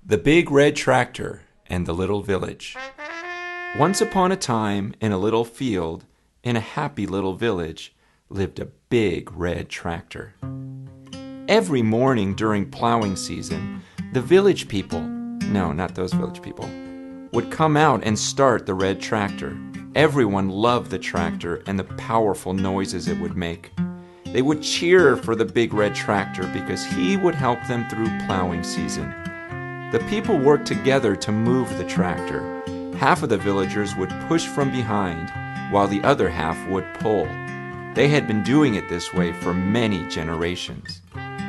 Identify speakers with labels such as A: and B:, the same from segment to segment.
A: The Big Red Tractor and the Little Village. Once upon a time, in a little field, in a happy little village, lived a big red tractor. Every morning during plowing season, the village people, no, not those village people, would come out and start the red tractor. Everyone loved the tractor and the powerful noises it would make. They would cheer for the big red tractor because he would help them through plowing season. The people worked together to move the tractor. Half of the villagers would push from behind, while the other half would pull. They had been doing it this way for many generations.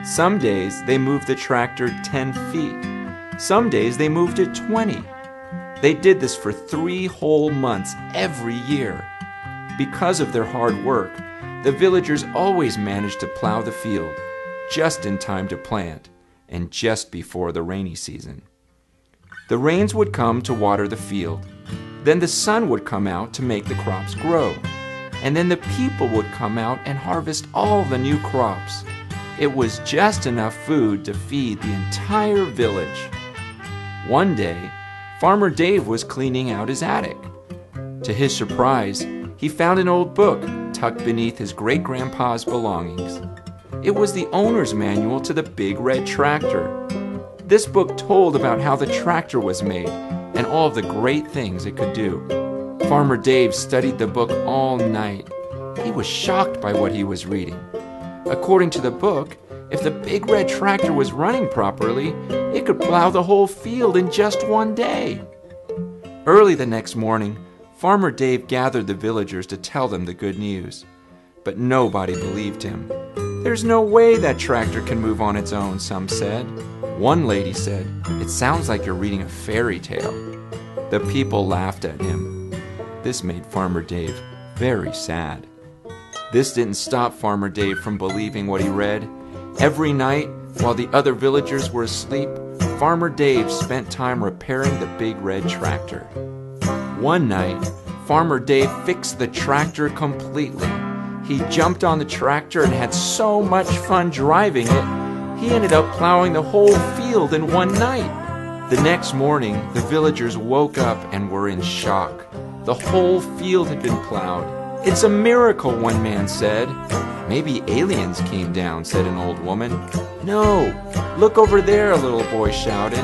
A: Some days they moved the tractor 10 feet. Some days they moved it 20. They did this for 3 whole months every year. Because of their hard work, the villagers always managed to plow the field, just in time to plant, and just before the rainy season. The rains would come to water the field. Then the sun would come out to make the crops grow. And then the people would come out and harvest all the new crops. It was just enough food to feed the entire village. One day, Farmer Dave was cleaning out his attic. To his surprise, he found an old book tucked beneath his great-grandpa's belongings. It was the owner's manual to the big red tractor. This book told about how the tractor was made and all of the great things it could do. Farmer Dave studied the book all night. He was shocked by what he was reading. According to the book, if the big red tractor was running properly, it could plow the whole field in just one day. Early the next morning, Farmer Dave gathered the villagers to tell them the good news. But nobody believed him. "There's no way that tractor can move on its own," some said. One lady said, "It sounds like you're reading a fairy tale." The people laughed at him. This made Farmer Dave very sad. This didn't stop Farmer Dave from believing what he read. Every night, while the other villagers were asleep, Farmer Dave spent time repairing the big red tractor. One night, Farmer Dave fixed the tractor completely. He jumped on the tractor and had so much fun driving it, he ended up plowing the whole field in one night. The next morning, the villagers woke up and were in shock. The whole field had been plowed. "It's a miracle," one man said. "Maybe aliens came down," said an old woman. "No, look over there," a little boy shouted.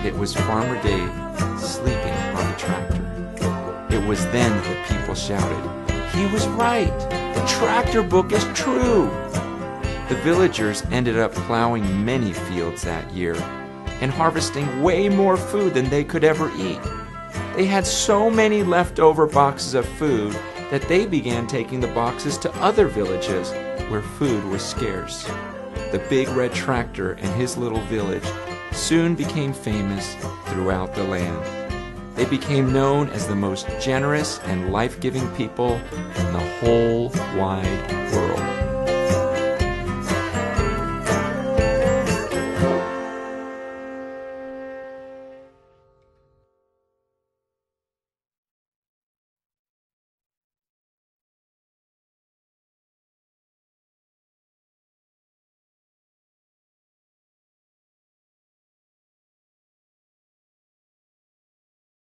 A: It was Farmer Dave sleeping on the tractor. It was then that the people shouted, "He was right! The tractor book is true!" The villagers ended up plowing many fields that year and harvesting way more food than they could ever eat. They had so many leftover boxes of food that they began taking the boxes to other villages where food was scarce. The big red tractor and his little village soon became famous throughout the land. They became known as the most generous and life-giving people in the whole wide